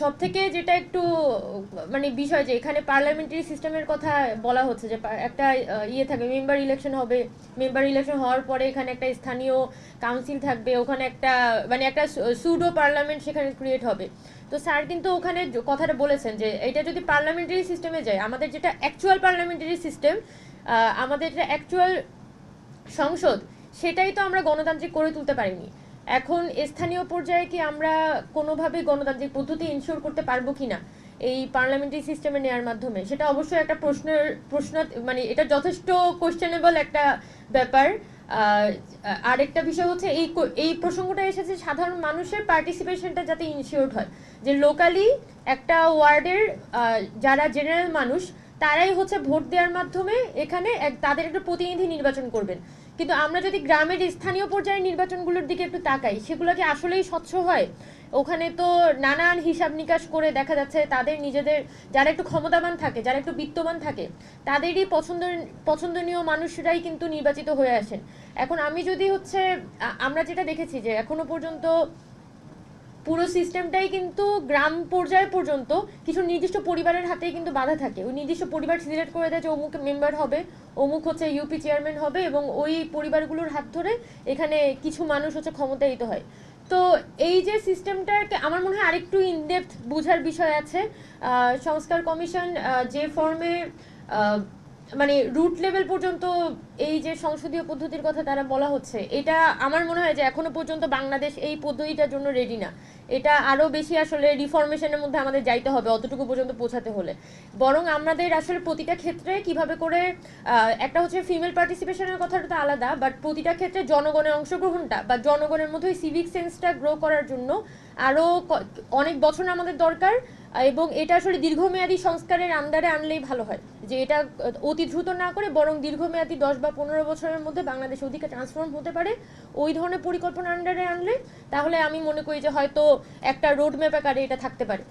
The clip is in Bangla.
সবথেকে যেটা একটু মানে বিষয় যে এখানে পার্লামেন্টারি সিস্টেমের কথা বলা হচ্ছে যে একটা ইয়ে থাকবে, মেম্বার ইলেকশন হবে, মেম্বার ইলেকশন হওয়ার পরে এখানে একটা স্থানীয় কাউন্সিল থাকবে, ওখানে একটা মানে একটা সুডো পার্লামেন্ট সেখানে ক্রিয়েট হবে। তো স্যার কিন্তু ওখানে কথাটা বলেছেন যে এটা যদি পার্লামেন্টারি সিস্টেমে যায়, আমাদের যেটা অ্যাকচুয়াল পার্লামেন্টারি সিস্টেম, আমাদের যেটা অ্যাকচুয়াল সংসদ, সেটাই তো আমরা গণতান্ত্রিক করে তুলতে পারিনি। এখন স্থানীয় পর্যায়ে কি আমরা কোনোভাবে গণতান্ত্রিক পদ্ধতি ইনশিওর করতে পারবো কিনা এই পার্লামেন্টারি সিস্টেমে নেওয়ার মাধ্যমে, সেটা অবশ্যই একটা প্রশ্ন, মানে এটা যথেষ্ট কোশ্চেনেবল একটা ব্যাপার। আরেকটা বিষয় হচ্ছে এই প্রসঙ্গটা এসেছে সাধারণ মানুষের পার্টিসিপেশনটা যাতে ইনশিওর হয়, যে লোকালি একটা ওয়ার্ডের যারা জেনারেল মানুষ তারাই হচ্ছে ভোট দেওয়ার মাধ্যমে এখানে তাদের একটা প্রতিনিধি নির্বাচন করবেন। কিন্তু আমরা যদি গ্রামের স্থানীয় পর্যায়ের নির্বাচনগুলোর দিকে একটু তাকাই, সেগুলো কি আসলেই স্বচ্ছ হয়? ওখানে তো নানান হিসাব নিকাশ করে দেখা যাচ্ছে তাদের নিজেদের, যারা একটু ক্ষমতাবান থাকে, যারা একটু বিত্তবান থাকে, তাদেরই পছন্দনীয় মানুষরাই কিন্তু নির্বাচিত হয়ে আসেন। এখন আমি যদি হচ্ছে আমরা যেটা দেখেছি যে এখনো পর্যন্ত পুরো সিস্টেমটাই কিন্তু গ্রাম পর্যায় পর্যন্ত কিছু নির্দিষ্ট পরিবারের হাতেই কিন্তু বাধা থাকে। ওই নির্দিষ্ট পরিবার সিলেক্ট করে দেয় যে অমুক মেম্বার হবে, অমুক হচ্ছে ইউপি চেয়ারম্যান হবে, এবং ওই পরিবারগুলোর হাত ধরে এখানে কিছু মানুষ হচ্ছে ক্ষমতায়িত হয়। তো এই যে সিস্টেমটাকে আমার মনে হয় আরেকটু ইনডেপথ বোঝার বিষয় আছে। সংস্কার কমিশন যে ফর্মে মানে রুট লেভেল পর্যন্ত এই যে সংসদীয় পদ্ধতির কথা তারা বলা হচ্ছে, এটা আমার মনে হয় যে এখনো পর্যন্ত বাংলাদেশ এই পদ্ধতিটার জন্য রেডি না। এটা আরো বেশি আসলে রিফরমেশনের মধ্যে আমাদের যাইতে হবে অতটুকু পর্যন্ত পৌঁছাতে হলে। বরং আমাদের আসলে প্রতিটা ক্ষেত্রে কিভাবে করে একটা হচ্ছে ফিমেল পার্টিসিপেশনের কথাটা তো আলাদা, বাট প্রতিটা ক্ষেত্রে জনগণের অংশগ্রহণটা বা জনগণের মধ্যে সিভিক সেন্সটা গ্রো করার জন্য আরো অনেক বছর আমাদের দরকার। এবং এটা আসলে দীর্ঘমেয়াদী সংস্কারের আন্ডারে আনলেই ভালো হয়, যে এটা অতি দ্রুত না করে বরং দীর্ঘমেয়াদী 10 বা 15 বছরের মধ্যে বাংলাদেশ ওদিকে ট্রান্সফর্ম হতে পারে ওই ধরনের পরিকল্পনা আন্ডারে আনলে। তাহলে আমি মনে করি যে হয়তো একটা রোড ম্যাপ আকারে এটা থাকতে পারে।